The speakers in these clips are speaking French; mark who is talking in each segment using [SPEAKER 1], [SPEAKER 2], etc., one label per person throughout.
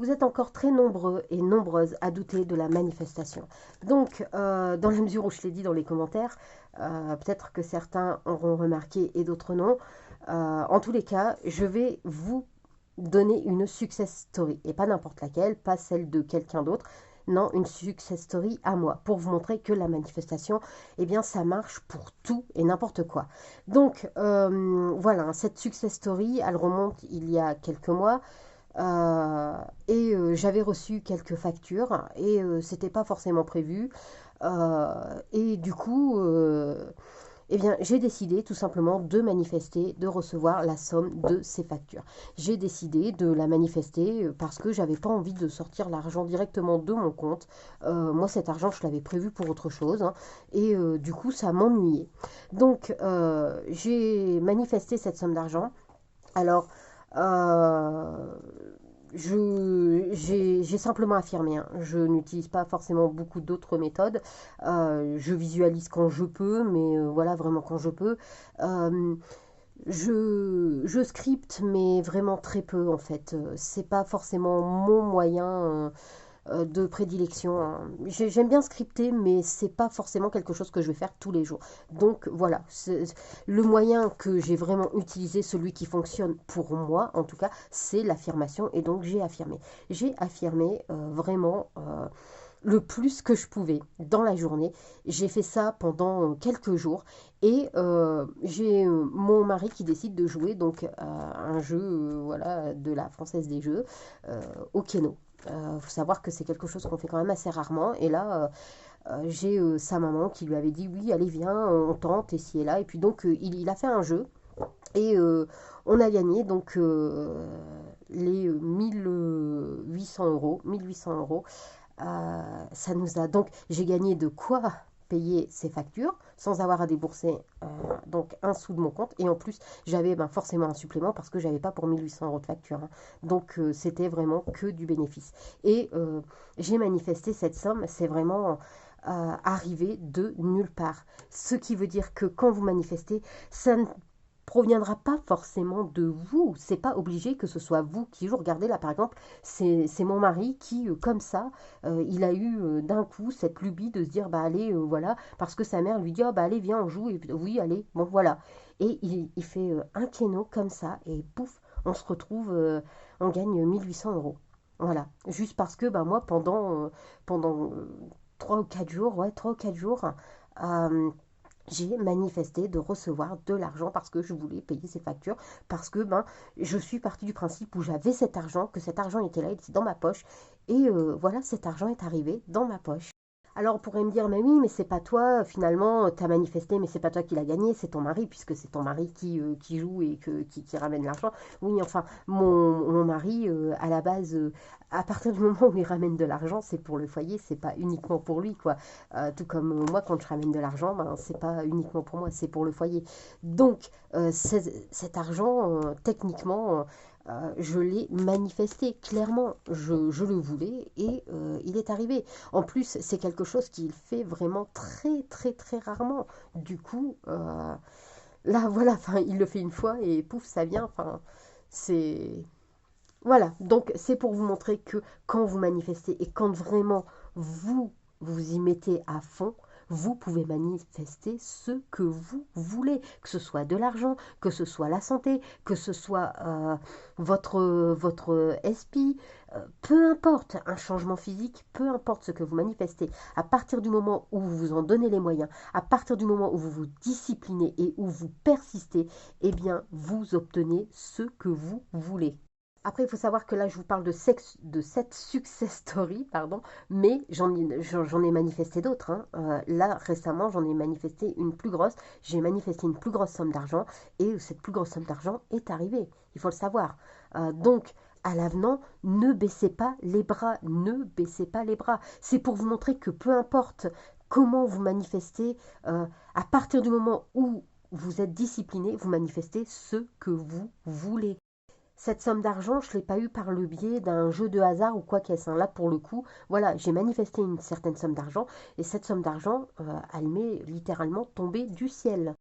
[SPEAKER 1] vous êtes encore très nombreux et nombreuses à douter de la manifestation. Donc, dans la mesure où je l'ai dit dans les commentaires, peut-être que certains auront remarqué et d'autres non. En tous les cas, je vais vous donner une success story, et pas n'importe laquelle, pas celle de quelqu'un d'autre. Non, une success story à moi, pour vous montrer que la manifestation, eh bien, ça marche pour tout et n'importe quoi. Donc, voilà, cette success story, elle remonte il y a quelques mois. Euh, J'avais reçu quelques factures et c'était pas forcément prévu. Et du coup, eh bien, j'ai décidé tout simplement de manifester, de recevoir la somme de ces factures. J'ai décidé de la manifester parce que j'avais pas envie de sortir l'argent directement de mon compte. Moi, cet argent, je l'avais prévu pour autre chose, hein, et du coup, ça m'ennuyait. Donc, j'ai manifesté cette somme d'argent. Alors, euh, j'ai simplement affirmé, hein. Je n'utilise pas forcément beaucoup d'autres méthodes. Je visualise quand je peux, mais voilà, vraiment quand je peux. Euh, je scripte, mais vraiment très peu en fait. C'est pas forcément mon moyen de prédilection, hein. J'aime bien scripter, mais c'est pas forcément quelque chose que je vais faire tous les jours. Donc voilà, le moyen que j'ai vraiment utilisé, celui qui fonctionne pour moi en tout cas, c'est l'affirmation. Et donc j'ai affirmé. J'ai affirmé vraiment le plus que je pouvais dans la journée. J'ai fait ça pendant quelques jours et j'ai mon mari qui décide de jouer donc un jeu voilà, de la Française des Jeux au Keno. Faut savoir que c'est quelque chose qu'on fait quand même assez rarement. Et là, j'ai sa maman qui lui avait dit oui, allez, viens, on tente, et ci et là. Et puis donc, il a fait un jeu et on a gagné donc les 1800 euros. 1800 euros. Ça nous a donc, j'ai gagné de quoi payer ces factures sans avoir à débourser donc un sou de mon compte, et en plus j'avais ben, forcément un supplément parce que j'avais pas pour 1800 euros de facture, hein. Donc c'était vraiment que du bénéfice et j'ai manifesté cette somme. C'est vraiment arrivé de nulle part, ce qui veut dire que quand vous manifestez, ça ne proviendra pas forcément de vous. C'est pas obligé que ce soit vous qui jouez. Regardez là par exemple, c'est mon mari qui, comme ça, il a eu d'un coup cette lubie de se dire bah allez, voilà, parce que sa mère lui dit oh, bah allez, viens, on joue, et puis, oui, allez, bon voilà. Et il fait un kéno comme ça, et pouf, on se retrouve, on gagne 1800 euros. Voilà, juste parce que bah, moi, pendant 3 ou 4 jours, ouais, 3 ou 4 jours, euh, j'ai manifesté de recevoir de l'argent parce que je voulais payer ces factures, parce que ben, je suis partie du principe où j'avais cet argent, que cet argent était là, il était dans ma poche, et voilà, cet argent est arrivé dans ma poche. Alors on pourrait me dire, mais oui, mais c'est pas toi, finalement, t'as manifesté, mais c'est pas toi qui l'as gagné, c'est ton mari, puisque c'est ton mari qui joue et qui ramène l'argent. Oui, enfin, mon mari, à la base, à partir du moment où il ramène de l'argent, c'est pour le foyer, c'est pas uniquement pour lui, quoi. Tout comme moi, quand je ramène de l'argent, ben, c'est pas uniquement pour moi, c'est pour le foyer. Donc, cet argent, techniquement, je l'ai manifesté clairement, je le voulais et il est arrivé. En plus, c'est quelque chose qu'il fait vraiment très très très rarement. Du coup, là voilà, enfin, il le fait une fois et pouf, ça vient. Enfin, c'est voilà. Donc c'est pour vous montrer que quand vous manifestez et quand vraiment vous vous y mettez à fond, vous pouvez manifester ce que vous voulez, que ce soit de l'argent, que ce soit la santé, que ce soit votre esprit, peu importe, un changement physique, peu importe ce que vous manifestez, à partir du moment où vous vous en donnez les moyens, à partir du moment où vous vous disciplinez et où vous persistez, eh bien vous obtenez ce que vous voulez. Après, il faut savoir que là, je vous parle de cette success story, pardon, mais j'en ai manifesté d'autres, hein. Là, récemment, j'en ai manifesté une plus grosse. J'ai manifesté une plus grosse somme d'argent et cette plus grosse somme d'argent est arrivée. Il faut le savoir. Donc, à l'avenant, ne baissez pas les bras. Ne baissez pas les bras. C'est pour vous montrer que peu importe comment vous manifestez, à partir du moment où vous êtes discipliné, vous manifestez ce que vous voulez. Cette somme d'argent, je ne l'ai pas eue par le biais d'un jeu de hasard ou quoi qu'est-ce, hein. Là, pour le coup, voilà, j'ai manifesté une certaine somme d'argent et cette somme d'argent, elle m'est littéralement tombée du ciel.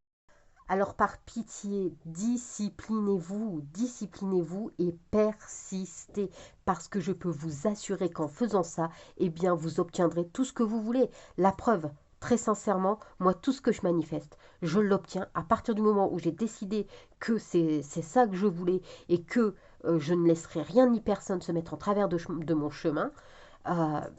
[SPEAKER 1] Alors par pitié, disciplinez-vous et persistez, parce que je peux vous assurer qu'en faisant ça, eh bien vous obtiendrez tout ce que vous voulez. La preuve, très sincèrement, moi tout ce que je manifeste, je l'obtiens à partir du moment où j'ai décidé que c'est ça que je voulais et que je ne laisserai rien ni personne se mettre en travers de mon chemin.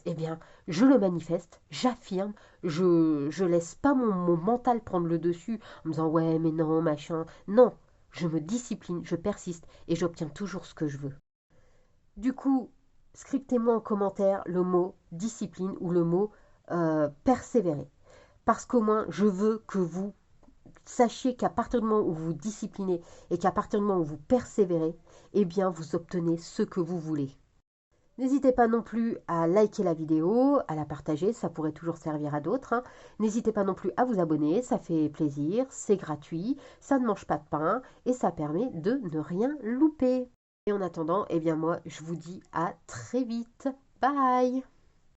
[SPEAKER 1] Eh bien, je le manifeste, j'affirme, je laisse pas mon mental prendre le dessus en me disant ouais mais non machin. Non, je me discipline, je persiste et j'obtiens toujours ce que je veux. Du coup, scriptez-moi en commentaire le mot discipline ou le mot persévérer. Parce qu'au moins, je veux que vous sachiez qu'à partir du moment où vous vous disciplinez et qu'à partir du moment où vous persévérez, eh bien, vous obtenez ce que vous voulez. N'hésitez pas non plus à liker la vidéo, à la partager, ça pourrait toujours servir à d'autres, hein. N'hésitez pas non plus à vous abonner, ça fait plaisir, c'est gratuit, ça ne mange pas de pain et ça permet de ne rien louper. Et en attendant, eh bien moi, je vous dis à très vite. Bye!